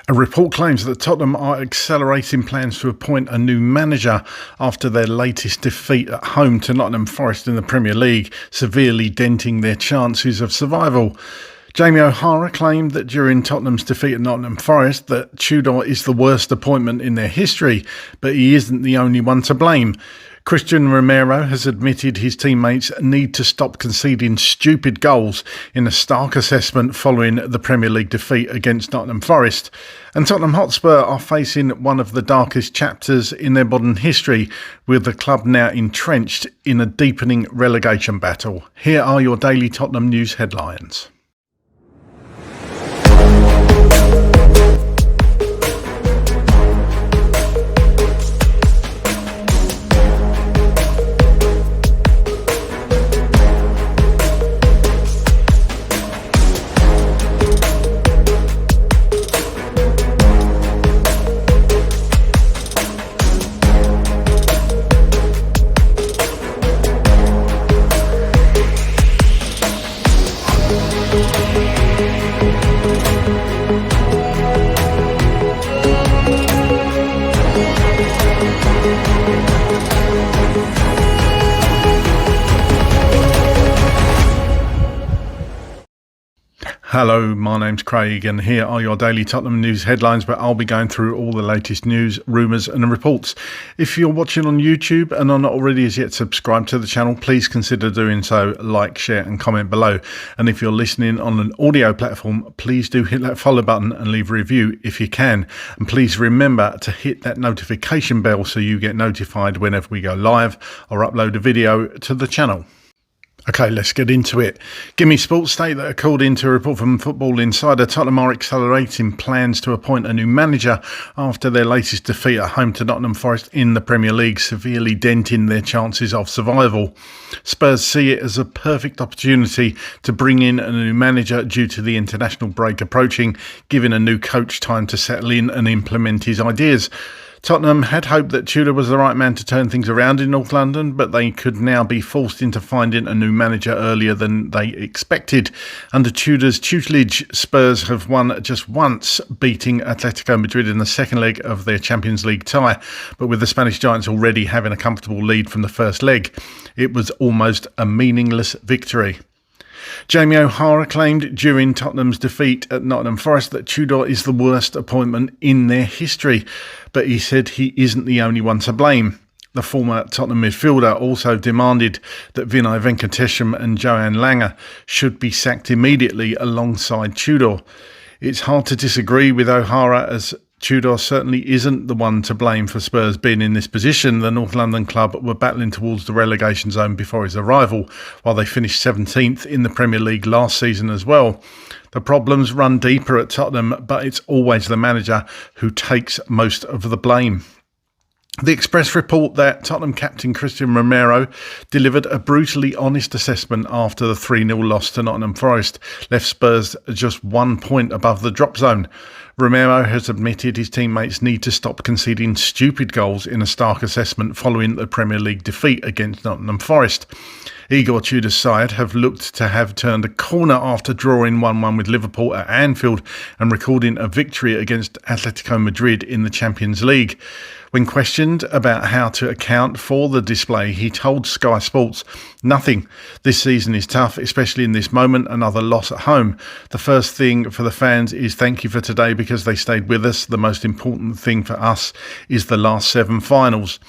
A report claims that Tottenham are accelerating plans to appoint a new manager after their latest defeat at home to Nottingham Forest in the Premier League, severely denting their chances of survival. Jamie O'Hara claimed that during Tottenham's defeat at Nottingham Forest that Tudor is the worst appointment in their history, but he isn't the only one to blame. Christian Romero has admitted his teammates need to stop conceding stupid goals in a stark assessment following the Premier League defeat against Nottingham Forest. And Tottenham Hotspur are facing one of the darkest chapters in their modern history, with the club now entrenched in a deepening relegation battle. Here are your daily Tottenham news headlines. Hello, my name's Craig and here are your daily Tottenham news headlines, where I'll be going through all the latest news, rumours and reports. If you're watching on YouTube and are not already as yet subscribed to the channel, please consider doing so. Like, share and comment below. And if you're listening on an audio platform, please do hit that follow button and leave a review if you can. And please remember to hit that notification bell so you get notified whenever we go live or upload a video to the channel. Okay, let's get into it. Gimme Sports state that according to a report from Football Insider, Tottenham are accelerating plans to appoint a new manager after their latest defeat at home to Nottingham Forest in the Premier League, severely denting their chances of survival. Spurs see it as a perfect opportunity to bring in a new manager due to the international break approaching, giving a new coach time to settle in and implement his ideas. Tottenham had hoped that Tudor was the right man to turn things around in North London, but they could now be forced into finding a new manager earlier than they expected. Under Tudor's tutelage, Spurs have won just once, beating Atletico Madrid in the second leg of their Champions League tie. But with the Spanish Giants already having a comfortable lead from the first leg, it was almost a meaningless victory. Jamie O'Hara claimed during Tottenham's defeat at Nottingham Forest that Tudor is the worst appointment in their history, but he said he isn't the only one to blame. The former Tottenham midfielder also demanded that Vinay Venkatesham and Johan Langer should be sacked immediately alongside Tudor. It's hard to disagree with O'Hara, as Tudor certainly isn't the one to blame for Spurs being in this position. The North London club were battling towards the relegation zone before his arrival, while they finished 17th in the Premier League last season as well. The problems run deeper at Tottenham, but it's always the manager who takes most of the blame. The Express report that Tottenham captain Christian Romero delivered a brutally honest assessment after the 3-0 loss to Nottingham Forest left Spurs just 1 point above the drop zone. Romero has admitted his teammates need to stop conceding stupid goals in a stark assessment following the Premier League defeat against Nottingham Forest. Igor Tudor's side have looked to have turned a corner after drawing 1-1 with Liverpool at Anfield and recording a victory against Atletico Madrid in the Champions League. When questioned about how to account for the display, he told Sky Sports, "Nothing. This season is tough, especially in this moment, another loss at home. The first thing for the fans is thank you for today because they stayed with us. The most important thing for us is the last 7 finals.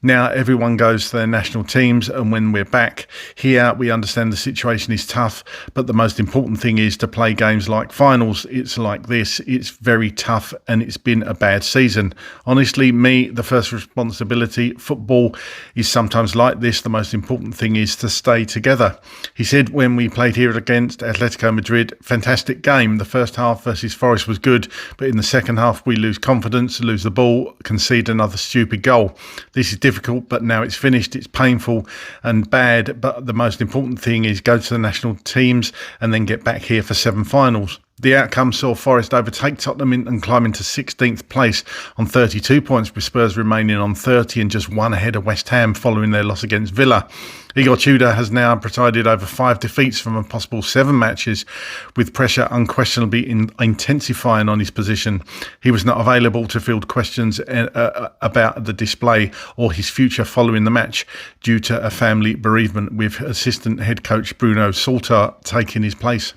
Now everyone goes to their national teams, and when we're back here, we understand the situation is tough, but the most important thing is to play games like finals. It's like this. It's very tough, and it's been a bad season. Honestly, the first responsibility. Football is sometimes like this. The most important thing is to stay together." He said, "When we played here against Atletico Madrid, fantastic game. The first half versus Forest was good, but in the second half we lose confidence, lose the ball, concede another stupid goal. This is difficult, but now it's finished. It's painful and bad, but the most important thing is go to the national teams and then get back here for 7 finals. The outcome saw Forest overtake Tottenham and climb into 16th place on 32 points, with Spurs remaining on 30 and just one ahead of West Ham following their loss against Villa. Igor Tudor has now presided over 5 defeats from a possible 7 matches, with pressure unquestionably intensifying on his position. He was not available to field questions about the display or his future following the match due to a family bereavement, with assistant head coach Bruno Salter taking his place.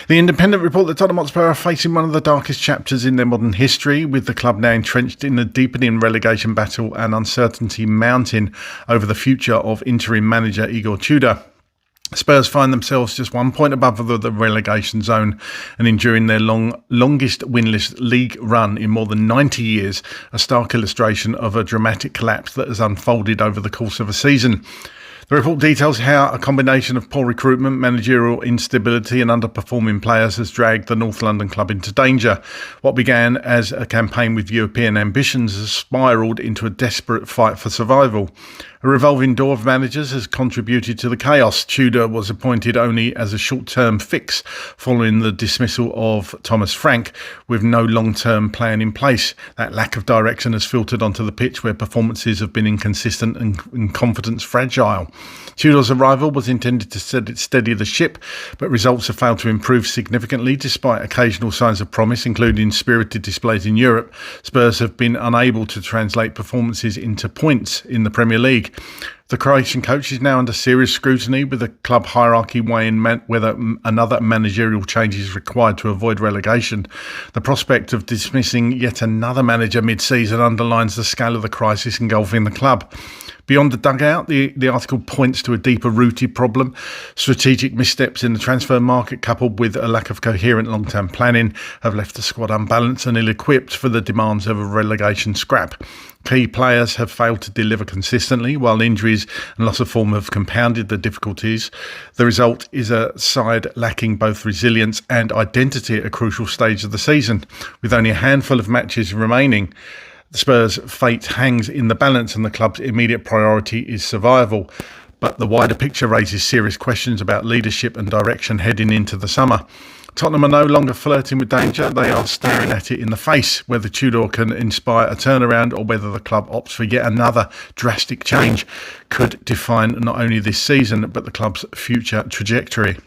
The Independent report that Tottenham Hotspur are facing one of the darkest chapters in their modern history, with the club now entrenched in a deepening relegation battle and uncertainty mounting over the future of interim manager Igor Tudor. Spurs find themselves just 1 point above the relegation zone and enduring their longest winless league run in more than 90 years, a stark illustration of a dramatic collapse that has unfolded over the course of a season. The report details how a combination of poor recruitment, managerial instability and underperforming players has dragged the North London club into danger. What began as a campaign with European ambitions has spiralled into a desperate fight for survival. A revolving door of managers has contributed to the chaos. Tudor was appointed only as a short-term fix following the dismissal of Thomas Frank, with no long-term plan in place. That lack of direction has filtered onto the pitch, where performances have been inconsistent and confidence fragile. Tudor's arrival was intended to steady the ship, but results have failed to improve significantly despite occasional signs of promise, including spirited displays in Europe. Spurs have been unable to translate performances into points in the Premier League. The Croatian coach is now under serious scrutiny, with the club hierarchy weighing whether another managerial change is required to avoid relegation. The prospect of dismissing yet another manager mid-season underlines the scale of the crisis engulfing the club. Beyond the dugout, the article points to a deeper-rooted problem. Strategic missteps in the transfer market, coupled with a lack of coherent long-term planning, have left the squad unbalanced and ill-equipped for the demands of a relegation scrap. Key players have failed to deliver consistently, while injuries and loss of form have compounded the difficulties. The result is a side lacking both resilience and identity at a crucial stage of the season. With only a handful of matches remaining, the Spurs' fate hangs in the balance and the club's immediate priority is survival. But the wider picture raises serious questions about leadership and direction heading into the summer. Tottenham are no longer flirting with danger, they are staring at it in the face. Whether Tudor can inspire a turnaround or whether the club opts for yet another drastic change could define not only this season but the club's future trajectory.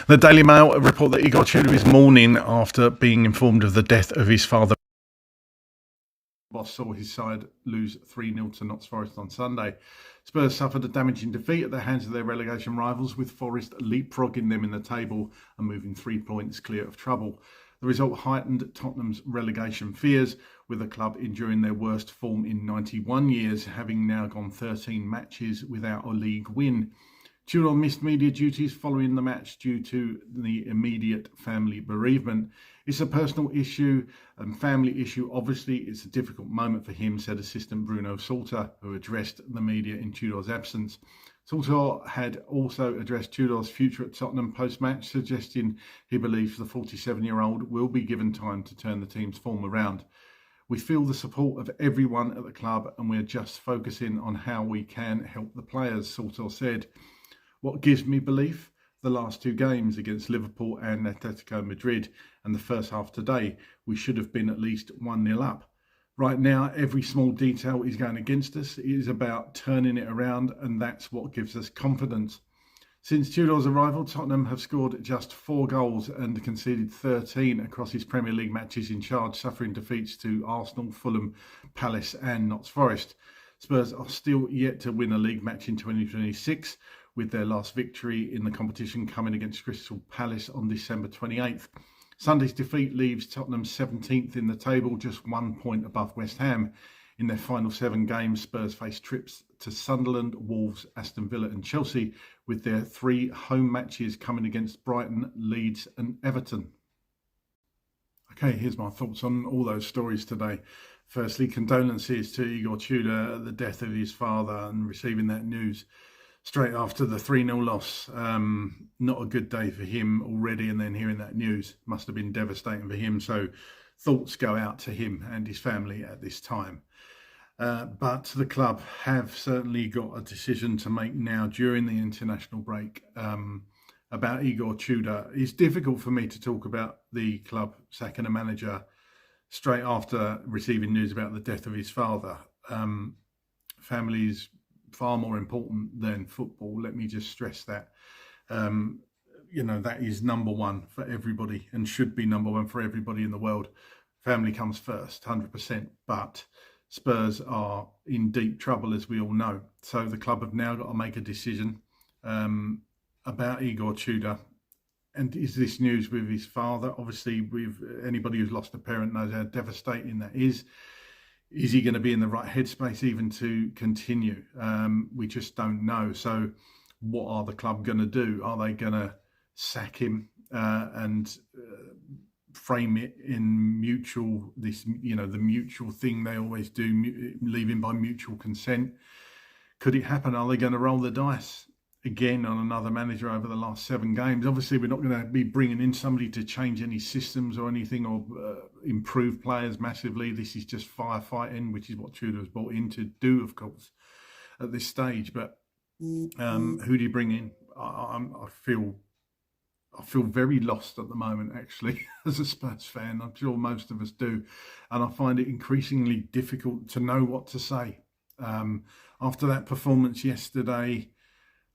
The Daily Mail report that Igor Tudor is mourning after being informed of the death of his father. Boss saw his side lose 3-0 to Notts Forest on Sunday. Spurs suffered a damaging defeat at the hands of their relegation rivals, with Forest leapfrogging them in the table and moving 3 points clear of trouble. The result heightened Tottenham's relegation fears, with the club enduring their worst form in 91 years, having now gone 13 matches without a league win. Tudor missed media duties following the match due to the immediate family bereavement. It's a personal issue and family issue. Obviously, it's a difficult moment for him, said assistant Bruno Salter, who addressed the media in Tudor's absence. Salter had also addressed Tudor's future at Tottenham post-match, suggesting he believes the 47-year-old will be given time to turn the team's form around. We feel the support of everyone at the club and we're just focusing on how we can help the players, Salter said. What gives me belief? The last 2 games against Liverpool and Atletico Madrid, and the first half today, we should have been at least 1-0 up. Right now, every small detail is going against us. It is about turning it around, and that's what gives us confidence. Since Tudor's arrival, Tottenham have scored just 4 goals and conceded 13 across his Premier League matches in charge, suffering defeats to Arsenal, Fulham, Palace and Notts Forest. Spurs are still yet to win a league match in 2026, with their last victory in the competition coming against Crystal Palace on December 28th. Sunday's defeat leaves Tottenham 17th in the table, just 1 point above West Ham. In their final 7 games, Spurs face trips to Sunderland, Wolves, Aston Villa and Chelsea, with their 3 home matches coming against Brighton, Leeds and Everton. Okay, here's my thoughts on all those stories today. Firstly, condolences to Igor Tudor at the death of his father and receiving that news straight after the 3-0 loss. Not a good day for him already, and then hearing that news must have been devastating for him. So thoughts go out to him and his family at this time. But the club have certainly got a decision to make now during the international break about Igor Tudor. It's difficult for me to talk about the club sacking a manager straight after receiving news about the death of his father. Family is far more important than football. Let me just stress that. That is number one for everybody and should be number one for everybody in the world. Family comes first, 100%. But Spurs are in deep trouble, as we all know. So the club have now got to make a decision about Igor Tudor. And is this news with his father? Obviously, with anybody who's lost a parent knows how devastating that is. Is he going to be in the right headspace even to continue? We just don't know. So what are the club going to do? Are they going to sack him and frame it in the mutual thing they always do, leaving by mutual consent? Could it happen? Are they going to roll the dice again on another manager over the last 7 games? Obviously, we're not going to be bringing in somebody to change any systems or anything or improve players massively. This is just firefighting, which is what Tudor was brought in to do, of course, at this stage. But who do you bring in? I feel very lost at the moment, actually, as a Spurs fan. I'm sure most of us do. And I find it increasingly difficult to know what to say. After that performance yesterday,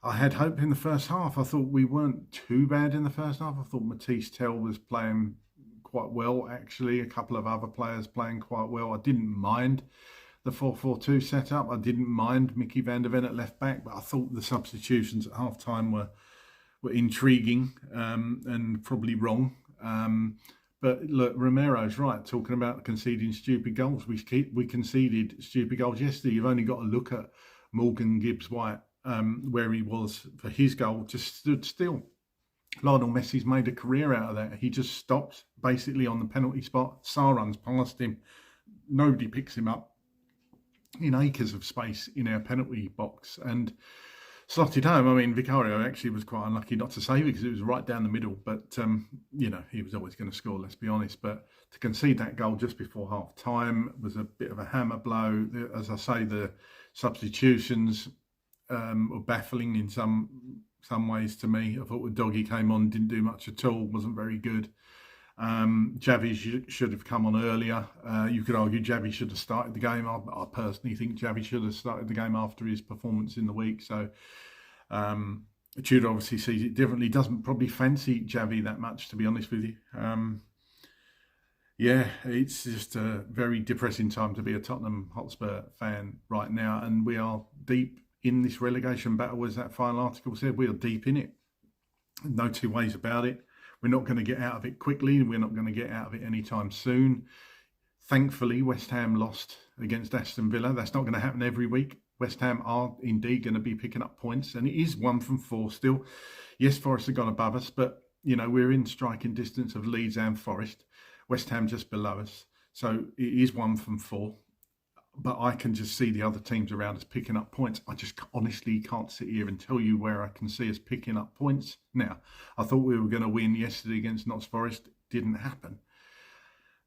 I had hope in the first half. I thought we weren't too bad in the first half. I thought Matisse Tell was playing quite well, actually. A couple of other players playing quite well. I didn't mind the 4-4-2 setup. I didn't mind Mickey van der Ven at left back, but I thought the substitutions at half time were intriguing and probably wrong. But look, Romero's right, talking about conceding stupid goals. We conceded stupid goals yesterday. You've only got to look at Morgan Gibbs-White, where he was for his goal, just stood still. Lionel Messi's made a career out of that. He just stopped basically on the penalty spot. Sarr runs past him. Nobody picks him up in acres of space in our penalty box and slotted home. I mean, Vicario actually was quite unlucky not to save it because it was right down the middle. But, he was always going to score, let's be honest. But to concede that goal just before half-time was a bit of a hammer blow. As I say, the substitutions were baffling in some ways to me. I thought when Doggy came on, didn't do much at all, wasn't very good. Javi should have come on earlier. You could argue Javi should have started the game. I personally think Javi should have started the game after his performance in the week. So Tudor obviously sees it differently. Doesn't probably fancy Javi that much, to be honest with you. It's just a very depressing time to be a Tottenham Hotspur fan right now. And we are deep in this relegation battle, as that final article said. We are deep in it. No two ways about it. We're not going to get out of it quickly. We're not going to get out of it anytime soon. Thankfully, West Ham lost against Aston Villa. That's not going to happen every week. West Ham are indeed going to be picking up points, and it is 1 from 4 still. Yes, Forest have gone above us, but we're in striking distance of Leeds and Forest. West Ham just below us, so it is 1 from 4. But I can just see the other teams around us picking up points. I just honestly can't sit here and tell you where I can see us picking up points. Now, I thought we were going to win yesterday against Notts Forest. Didn't happen.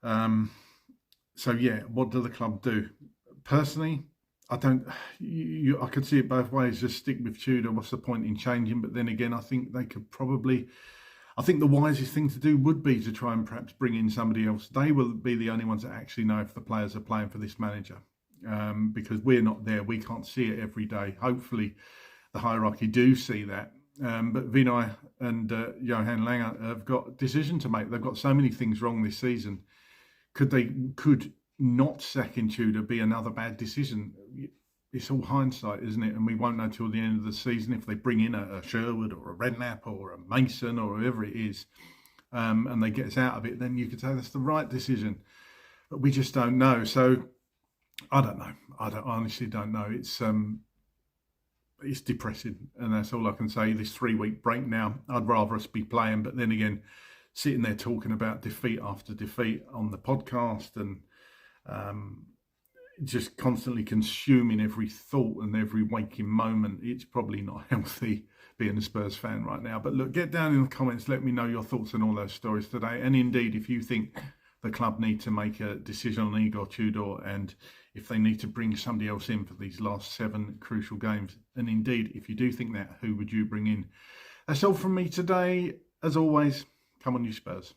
What do the club do? Personally, I don't. I could see it both ways. Just stick with Tudor. What's the point in changing? But then again, I think they could probably. I think the wisest thing to do would be to try and perhaps bring in somebody else. They will be the only ones that actually know if the players are playing for this manager. Because we're not there. We can't see it every day. Hopefully the hierarchy do see that. But Vinay and Johan Langer have got a decision to make. They've got so many things wrong this season. Could not sacking Tudor be another bad decision? It's all hindsight, isn't it? And we won't know till the end of the season if they bring in a Sherwood or a Redknapp or a Mason or whoever it is, and they get us out of it, then you could say that's the right decision. But we just don't know. So I don't know. I honestly don't know. It's depressing, and that's all I can say. This 3-week break now, I'd rather us be playing, but then again, sitting there talking about defeat after defeat on the podcast and just constantly consuming every thought and every waking moment, it's probably not healthy being a Spurs fan right now. But look, get down in the comments, let me know your thoughts on all those stories today. And indeed, if you think the club need to make a decision on Igor Tudor and if they need to bring somebody else in for these last 7 crucial games. And indeed, if you do think that, who would you bring in? That's all from me today. As always, come on you Spurs.